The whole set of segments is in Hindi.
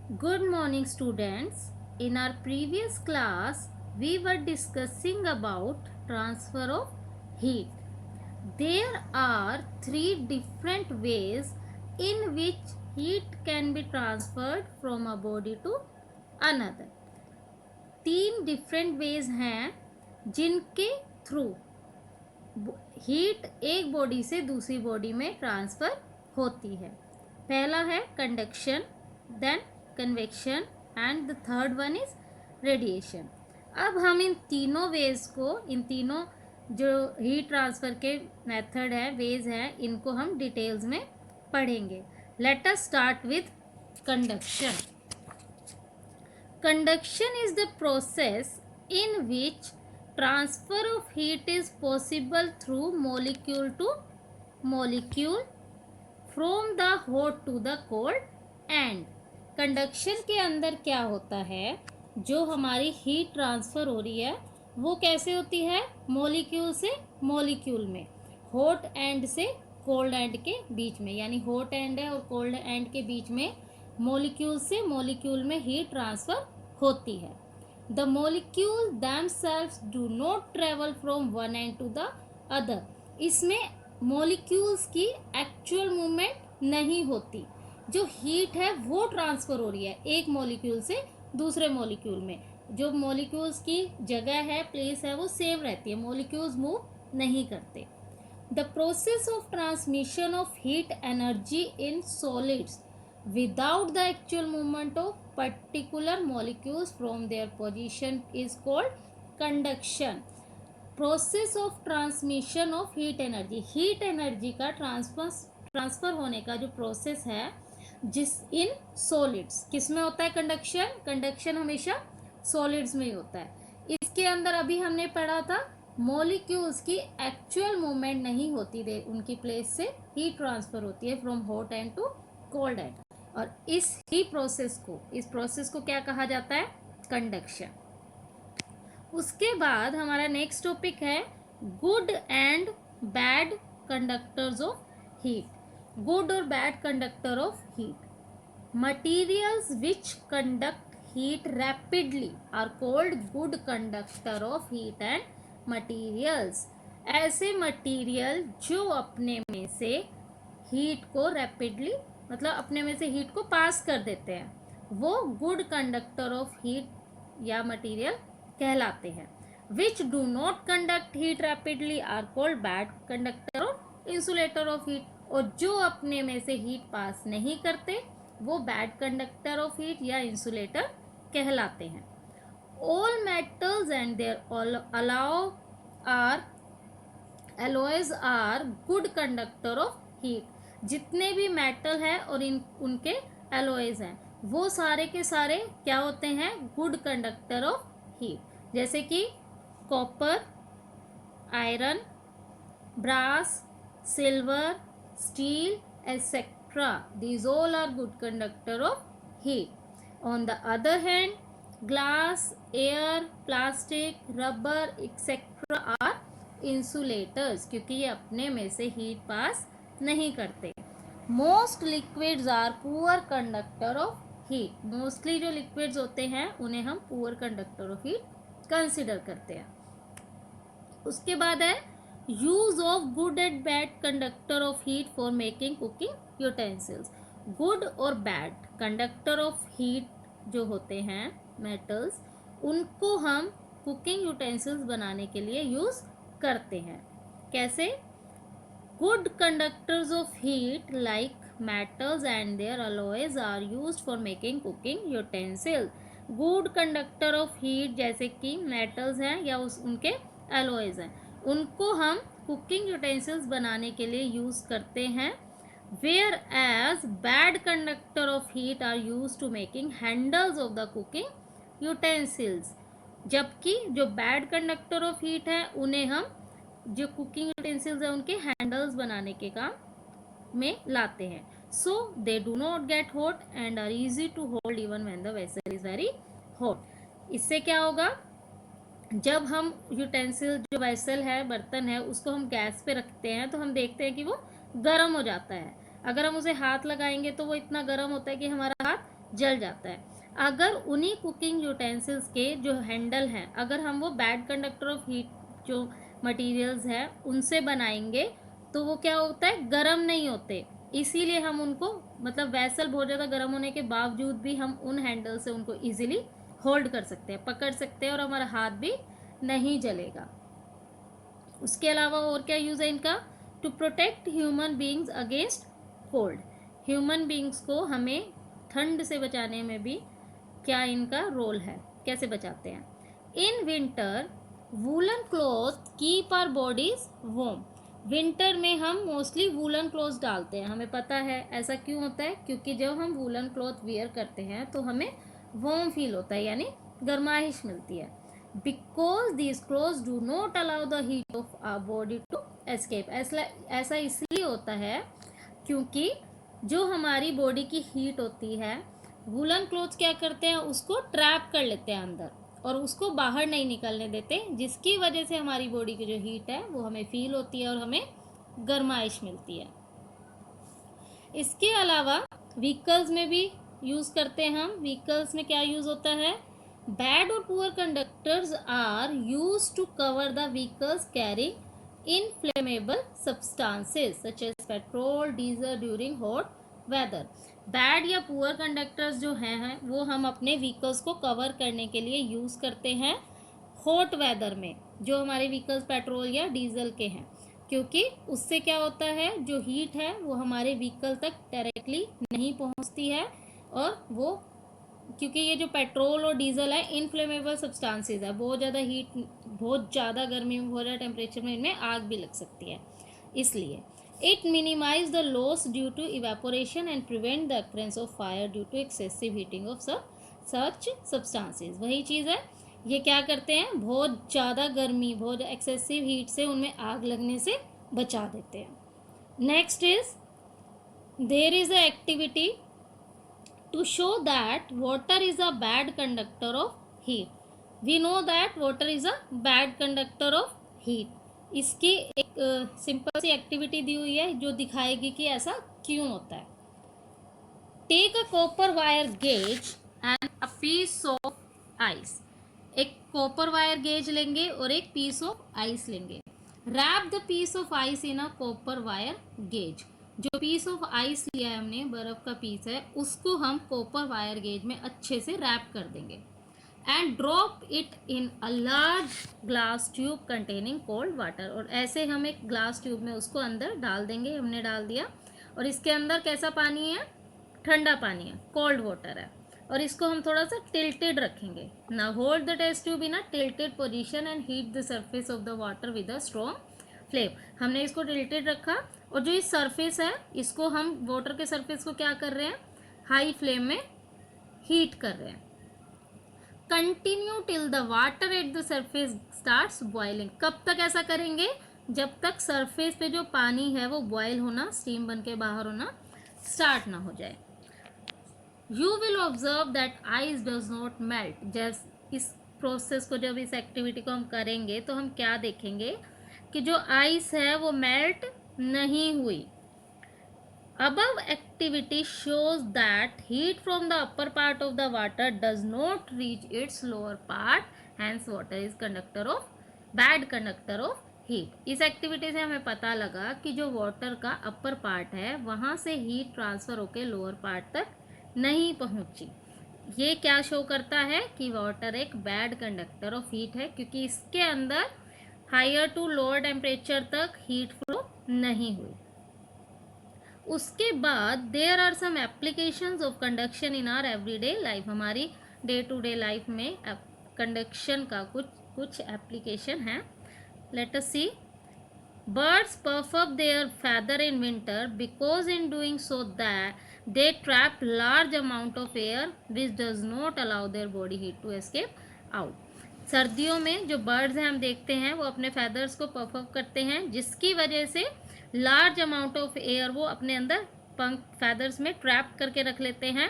Good morning, students. In our previous class, we were discussing about transfer of heat. There are three different ways in which heat can be transferred from a body to another. तीन डिफरेंट वेज हैं जिनके थ्रू हीट एक बॉडी से दूसरी बॉडी में ट्रांसफ़र होती है. पहला है conduction, then convection and the third one is radiation. अब हम इन तीनों वेज को, इन तीनों जो हीट ट्रांसफ़र के मेथड है, वेज हैं, इनको हम डिटेल्स में पढ़ेंगे. Let us start with conduction. Conduction is the process in which transfer of heat is possible through molecule to molecule from the hot to the cold end. Conduction के अंदर क्या होता है, जो हमारी हीट ट्रांसफ़र हो रही है वो कैसे होती है, मॉलिक्यूल से मॉलिक्यूल में, हॉट एंड से कोल्ड एंड के बीच में, यानी हॉट एंड है और कोल्ड एंड के बीच में मॉलिक्यूल से मॉलिक्यूल में हीट ट्रांसफ़र होती है. The molecule themselves do not travel from one end to the other. इसमें मॉलिक्यूल्स की एक्चुअल मूवमेंट नहीं होती, जो हीट है वो ट्रांसफ़र हो रही है एक मॉलिक्यूल से दूसरे मॉलिक्यूल में. जो मॉलिक्यूल्स की जगह है, प्लेस है, वो सेम रहती है, मॉलिक्यूल्स मूव नहीं करते. The process of transmission of heat energy in solids without the actual movement of particular molecules from their position is called conduction. Process of transmission of heat energy, heat energy का ट्रांसफर होने का जो प्रोसेस है जिस इन सॉलिड्स, किस में होता है कंडक्शन, कंडक्शन हमेशा सॉलिड्स में ही होता है. इसके अंदर अभी हमने पढ़ा था मॉलिक्यूल्स की एक्चुअल मूवमेंट नहीं होती, दे उनकी प्लेस से हीट ट्रांसफर होती है from hot end to cold end. और इस प्रोसेस को क्या कहा जाता है, कंडक्शन. उसके बाद हमारा नेक्स्ट टॉपिक है good and bad conductors of heat. Good और bad conductor of heat. Materials which conduct heat rapidly are called good conductor of heat and materials. ऐसे मटीरियल जो अपने में से हीट को रैपिडली, मतलब अपने में से हीट को पास कर देते हैं, वो गुड कंडक्टर ऑफ हीट या मटेरियल कहलाते हैं. Which do not conduct heat rapidly are called bad conductor और इंसुलेटर ऑफ हीट. और जो अपने में से हीट पास नहीं करते वो बैड कंडक्टर ऑफ हीट या इंसुलेटर कहलाते हैं. All metals and their alloys are good conductor of heat. जितने भी मेटल है और उनके एलॉयज हैं वो सारे के सारे क्या होते हैं, गुड कंडक्टर ऑफ हीट. जैसे कि copper, iron, brass, silver, steel etcetera, these all are good conductor of heat. On the other hand glass, air, plastic, rubber etcetera are insulators, क्योंकि ये अपने में से हीट पास नहीं करते. Most liquids are poor conductor of heat. Mostly जो लिक्विड्स होते हैं उन्हें हम poor conductor of heat consider करते हैं. उसके बाद है use of good and bad conductor of heat for making cooking utensils. Good और बैड कंडक्टर ऑफ हीट जो होते हैं मेटल्स, उनको हम कुकिंग यूटेंसिल्स बनाने के लिए यूज़ करते हैं. कैसे? Good conductors of heat like metals and their alloys are used for making cooking utensils. Good conductor of heat जैसे कि metals हैं या उनके alloys हैं, उनको हम cooking utensils बनाने के लिए यूज़ करते हैं. Whereas bad conductor of heat are used to making handles of the cooking utensils. जबकि जो bad conductor of heat है उन्हें हम जो कुकिंग यूटेंसिल्स है उनके हैंडल्स बनाने के काम में लाते हैं. So they do not get hot and are easy to hold even when the vessel is very hot. इससे क्या होगा, जब हम यूटेंसिल, जो वेसल है, बर्तन है, उसको हम गैस पे रखते हैं तो हम देखते हैं कि वो गर्म हो जाता है. अगर हम उसे हाथ लगाएंगे तो वो इतना गर्म होता है कि हमारा हाथ जल जाता है। अगर उन्हीं कुकिंग यूटेंसिल्स के जो हैंडल हैं, अगर हम वो बैड कंडक्टर ऑफ हीट जो मटेरियल्स हैं उनसे बनाएंगे तो वो क्या होता है, गर्म नहीं होते। इसीलिए हम उनको, मतलब वैसल बहुत ज़्यादा गर्म होने के बावजूद भी हम उन हैंडल से उनको इजीली होल्ड कर सकते हैं, पकड़ सकते हैं, और हमारा हाथ भी नहीं जलेगा। उसके अलावा और क्या यूज़ है इनका, to protect human beings against cold. Human beings को हमें ठंड से बचाने में भी क्या इनका रोल है, कैसे बचाते हैं। In winter woollen cloth keep our bodies warm. Winter में हम मोस्टली वूलन क्लॉथ डालते हैं, हमें पता है ऐसा क्यों होता है, क्योंकि जब हम वूलन क्लॉथ वियर करते हैं तो हमें वार्म फील होता है, यानी गर्माइश मिलती है। Because these cloths do not allow the heat of our body to escape. ऐसा इसलिए होता है क्योंकि जो हमारी बॉडी की हीट होती है, वूलन क्लॉथ क्या करते हैं, उसको ट्रैप कर लेते हैं अंदर और उसको बाहर नहीं निकलने देते, जिसकी वजह से हमारी बॉडी की जो हीट है वो हमें फील होती है और हमें गर्माइश मिलती है। इसके अलावा व्हीकल्स में भी यूज़ करते हैं हम। व्हीकल्स में क्या यूज़ होता है, बैड और poor conductors are use to cover the vehicles carrying inflammable substances such as petrol diesel during hot weather. Bad या पुअर कंडक्टर्स जो हैं वो हम अपने व्हीकल्स को कवर करने के लिए यूज़ करते हैं हॉट वेदर में, जो हमारे व्हीकल्स पेट्रोल या डीजल के हैं, क्योंकि उससे क्या होता है, जो हीट है वो हमारे व्हीकल तक डायरेक्टली नहीं पहुंचती है, और वो क्योंकि ये जो पेट्रोल और डीजल है इनफ्लेमेबल सब्सटेंसेस है, बहुत ज़्यादा हीट, बहुत ज़्यादा गर्मी में, बहुत ज़्यादा टेम्परेचर में इनमें आग भी लग सकती है। इसलिए it minimise the loss due to evaporation and prevent the occurrence of fire due to excessive heating of such substances. वही चीज़ है, ये क्या करते हैं, बहुत ज़्यादा गर्मी, बहुत एक्सेसिव हीट से उनमें आग लगने से बचा देते हैं। Next is there is a activity to show that water is a bad conductor of heat. We know that water is a bad conductor of heat. इसकी एक सिंपल सी एक्टिविटी दी हुई है जो दिखाएगी कि ऐसा क्यों होता है। Take a copper wire gauze and a piece of ice. एक कॉपर वायर गेज लेंगे और एक पीस ऑफ आइस लेंगे। Wrap the piece of ice in a copper wire gauze. जो पीस ऑफ आइस लिया है हमने, बर्फ का पीस है, उसको हम कॉपर वायर गेज में अच्छे से रैप कर देंगे। And drop it in a large glass tube containing cold water. और ऐसे हम एक ग्लास ट्यूब में उसको अंदर डाल देंगे, हमने डाल दिया, और इसके अंदर कैसा पानी है, ठंडा पानी है, कोल्ड वाटर है, और इसको हम थोड़ा सा टिल्टेड रखेंगे। ना hold the test tube in a tilted position and heat the surface of the water with a strong flame. हमने इसको टिल्टेड रखा, और जो इस सरफेस है इसको हम वाटर के सरफेस को क्या कर रहे हैं, हाई फ्लेम में हीट कर रहे हैं। Continue till the water at the surface starts boiling. कब तक ऐसा करेंगे, जब तक सरफेस पे जो पानी है वो बॉयल होना, स्टीम बन के बाहर होना स्टार्ट ना हो जाए। You will observe that ice does not melt. जब इस प्रोसेस को, जब इस एक्टिविटी को हम करेंगे तो हम क्या देखेंगे कि जो आइस है वो मेल्ट नहीं हुई। Above activity shows that heat from the upper part of the water does not reach its lower part, hence water is conductor of bad conductor of heat. इस एक्टिविटी से हमें पता लगा कि जो वाटर का अपर पार्ट है वहाँ से हीट ट्रांसफ़र होकर लोअर पार्ट तक नहीं पहुँची। ये क्या शो करता है कि वाटर एक बैड कंडक्टर ऑफ हीट है, क्योंकि इसके अंदर हायर टू लोअर टेम्परेचर तक हीट फ्लो नहीं हुई। उसके बाद there are some applications of conduction in our everyday life. हमारी डे टू डे लाइफ में कंडक्शन का कुछ एप्लीकेशन है। Let us see. Birds puff up their feather in winter because in doing so that they trap large amount of air which does not allow their body heat to escape out। सर्दियों में जो बर्ड्स हैं हम देखते हैं वो अपने फैदर्स को पफ अप करते हैं, जिसकी वजह से लार्ज अमाउंट ऑफ एयर वो अपने अंदर पंख फैदर्स में ट्रैप करके रख लेते हैं,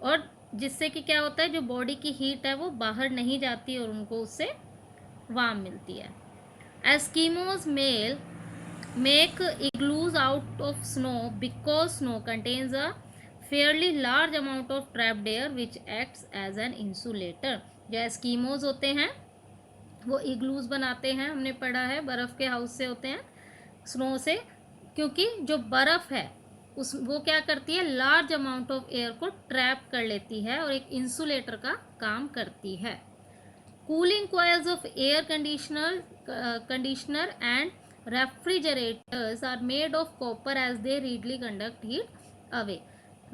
और जिससे कि क्या होता है, जो बॉडी की हीट है वो बाहर नहीं जाती और उनको उससे वार्म मिलती है। Eskimos make igloos out of snow because snow contains a fairly large amount of trapped air which acts as an insulator. जो एस्कीमोज होते हैं वो इग्लूज बनाते हैं, हमने पढ़ा है, बर्फ़ के हाउस से होते हैं, स्नो से, क्योंकि जो बर्फ़ है उस वो क्या करती है, लार्ज अमाउंट ऑफ एयर को ट्रैप कर लेती है और एक इंसुलेटर का काम करती है। Cooling coils of air conditioner and refrigerators are made of copper as they readily conduct heat away.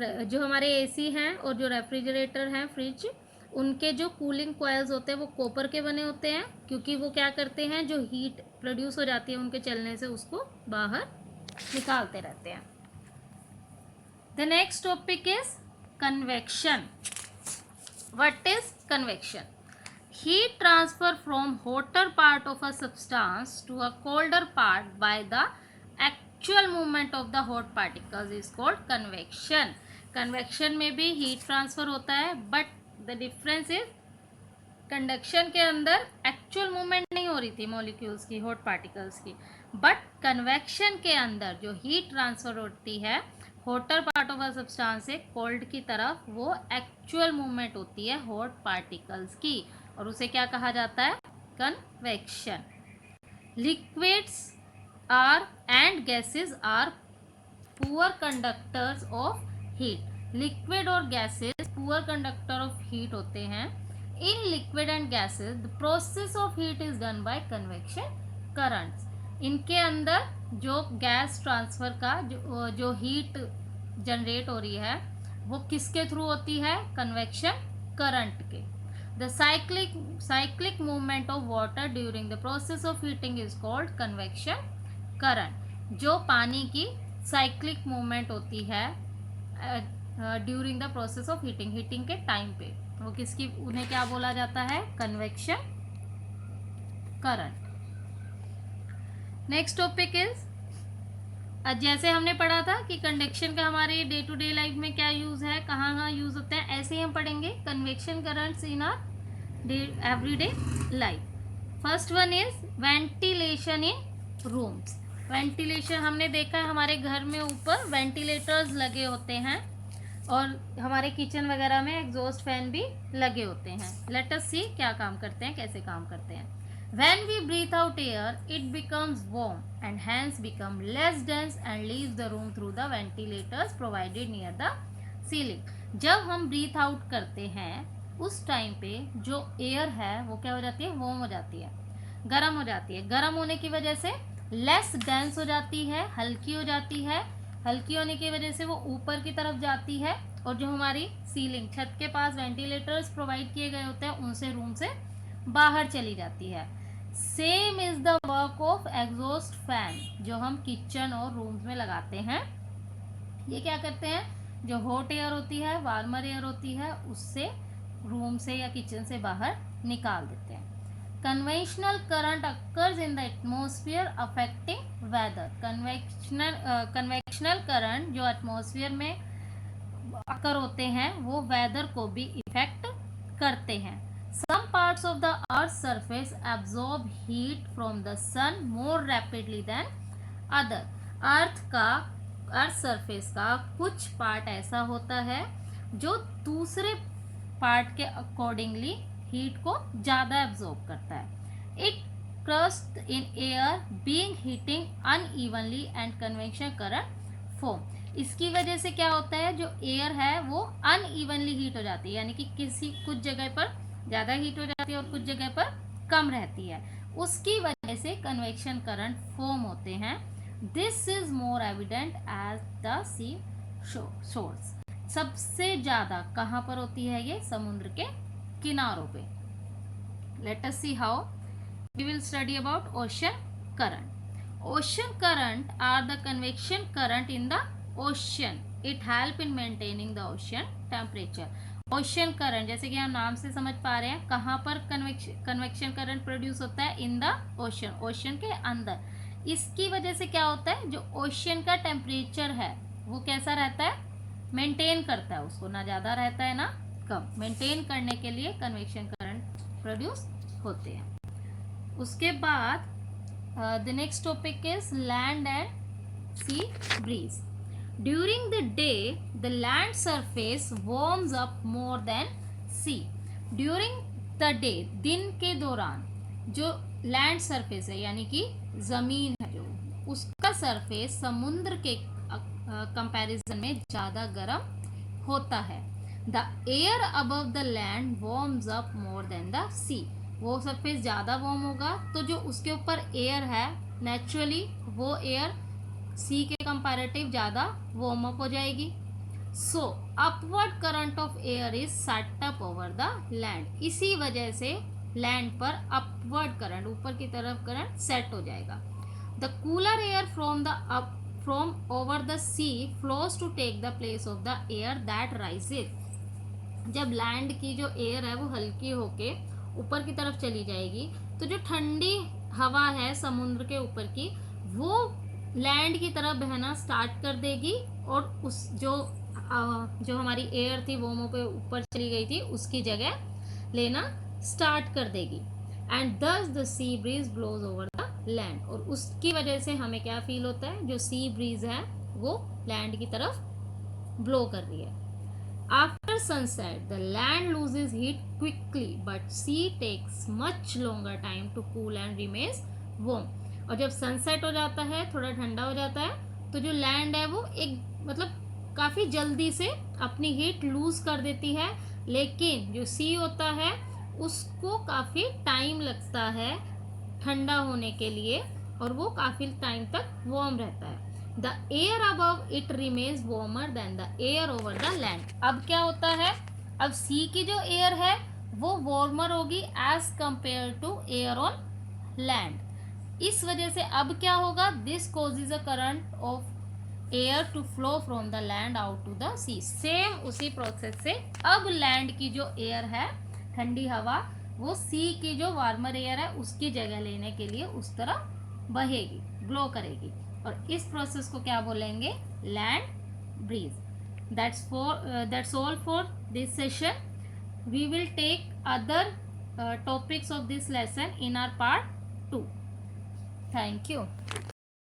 जो हमारे एसी हैं और जो रेफ्रिजरेटर हैं, फ्रिज, उनके जो कूलिंग कॉइल्स होते हैं वो कॉपर के बने होते हैं, क्योंकि वो क्या करते हैं, जो हीट प्रोड्यूस हो जाती है उनके चलने से उसको बाहर निकालते रहते हैं। The next topic is convection. What is convection? Heat transfer from hotter part of a substance to a colder part by the actual movement of the hot particles is called convection. Convection में भी heat transfer होता है, but the difference is conduction के अंदर एक्चुअल मूवमेंट नहीं हो रही थी मॉलिक्यूल्स की, हॉट पार्टिकल्स की, बट कन्वेक्शन के अंदर जो हीट ट्रांसफर होती है hotter part of a substance से कोल्ड की तरफ, वो एक्चुअल मूवमेंट होती है हॉट पार्टिकल्स की, और उसे क्या कहा जाता है, convection. Liquids are and gases are poor conductors of heat. Liquid और gases poor conductor of heat होते हैं। In liquid and gases the process of heat is done by convection currents. इनके अंदर जो गैस ट्रांसफर का जो हीट जनरेट हो रही है वो किसके थ्रू होती है, कन्वेक्शन करंट के। The cyclic movement of water during the process of heating is called convection current. जो पानी की साइक्लिक मूवमेंट होती है during the process of heating के टाइम पे, वो किसकी, उन्हें क्या बोला जाता है, convection current. Next topic is, जैसे हमने पढ़ा था कि कंडक्शन का हमारे डे टू डे लाइफ में क्या यूज है, कहाँ कहाँ यूज होते हैं, ऐसे ही हम पढ़ेंगे convection currents in our everyday life. First one is ventilation in rooms. Ventilation हमने देखा है, हमारे घर में ऊपर वेंटिलेटर्स लगे होते हैं और हमारे किचन वगैरह में एग्जॉस्ट फैन भी लगे होते हैं। लेट अस सी क्या काम करते हैं, कैसे काम करते हैं। When we breathe out air, it becomes warm and hence become less dense and leaves the room through the ventilators provided near the ceiling. जब हम ब्रीथ आउट करते हैं उस टाइम पे जो एयर है वो क्या हो जाती है, वार्म हो जाती है, गर्म हो जाती है। गर्म होने की वजह से लेस डेंस हो जाती है, हल्की हो जाती है। हल्की होने की वजह से वो ऊपर की तरफ जाती है और जो हमारी सीलिंग, छत के पास वेंटिलेटर्स प्रोवाइड किए गए होते हैं उनसे रूम से बाहर चली जाती है। Same is the work of exhaust fan, जो हम किचन और रूम्स में लगाते हैं। ये क्या करते हैं, जो हॉट एयर होती है, वार्मर एयर होती है, उससे रूम से या किचन से बाहर निकाल देते हैं। Conventional current occurs in the atmosphere affecting weather. Convectional current जो एटमॉस्फेयर में अकर होते हैं वो वेदर को भी इफेक्ट करते हैं। Some parts of the Earth's surface absorb heat from the sun more rapidly than other. Earth surface का कुछ पार्ट ऐसा होता है जो दूसरे पार्ट के अकॉर्डिंगली हीट को ज़्यादा एब्जॉर्ब करता है। It crust in air being heating unevenly and convection current form. इसकी वजह से क्या होता है, जो एयर है वो अनइवनली हीट हो जाती है, यानी कि किसी कुछ जगह पर ज़्यादा हीट हो जाती है और कुछ जगह पर कम रहती है, उसकी वजह से कन्वेक्शन करंट फॉर्म होते हैं। This is more evident as the sea shores. सबसे ज़्यादा कहाँ पर होती है ये, समुद्र के किनारों पे। Let us see how we will study about ocean current. Ocean current are the convection current in the ocean. It help in maintaining the ocean temperature. Ocean current, जैसे कि हम नाम से समझ पा रहे हैं, कहाँ पर कन्वेक्शन करंट प्रोड्यूस होता है, इन द ओशन, ओशन के अंदर। इसकी वजह से क्या होता है, जो ओशन का टेम्परेचर है वो कैसा रहता है, मेंटेन करता है उसको, ना ज़्यादा रहता है ना कम। मेंटेन करने के लिए कन्वेक्शन करंट प्रोड्यूस होते हैं। उसके बाद the next topic is land and sea breeze. During the day, the land surface warms up more than sea. During the day, दिन के दौरान जो लैंड सरफेस है यानी कि ज़मीन है जो उसका सरफेस समुद्र के कंपैरिजन में ज़्यादा गर्म होता है. The air above the land warms up more than the sea. वो सरफेस ज़्यादा वार्म होगा तो जो उसके ऊपर एयर है नेचुरली वो एयर सी के कंपैरेटिव ज़्यादा वार्म अप हो जाएगी. So upward current of air is set up over the land. इसी वजह से लैंड पर अपवर्ड करंट ऊपर की तरफ करंट सेट हो जाएगा. The cooler air from over the sea flows to take the place of the air that rises. जब लैंड की जो एयर है वो हल्की होके ऊपर की तरफ चली जाएगी तो जो ठंडी हवा है समुद्र के ऊपर की वो लैंड की तरफ बहना स्टार्ट कर देगी और उस जो हमारी एयर थी वो मुंह पे ऊपर चली गई थी उसकी जगह लेना स्टार्ट कर देगी. And thus the sea breeze blows over the land. और उसकी वजह से हमें क्या फील होता है, जो सी ब्रीज है वो लैंड की तरफ ब्लो कर रही है. After sunset the land loses heat quickly but sea takes much longer time to cool and remains warm. और जब सनसेट हो जाता है थोड़ा ठंडा हो जाता है तो जो लैंड है वो एक मतलब काफ़ी जल्दी से अपनी हीट लूज कर देती है, लेकिन जो सी होता है उसको काफ़ी टाइम लगता है ठंडा होने के लिए और वो काफ़ी टाइम तक वार्म रहता है. The air above it remains warmer than the air over the land. अब क्या होता है, अब सी की जो एयर है वो वार्मर होगी as compare to air on land. इस वजह से अब क्या होगा, this causes a current of air to flow from the land out to the sea. Same उसी प्रोसेस से अब लैंड की जो एयर है ठंडी हवा वो सी की जो वार्मर एयर है उसकी जगह लेने के लिए उस तरह बहेगी, ब्लो करेगी. और इस प्रोसेस को क्या बोलेंगे, land breeze. That's all for this session. We will take other topics of this lesson in our part 2. Thank you.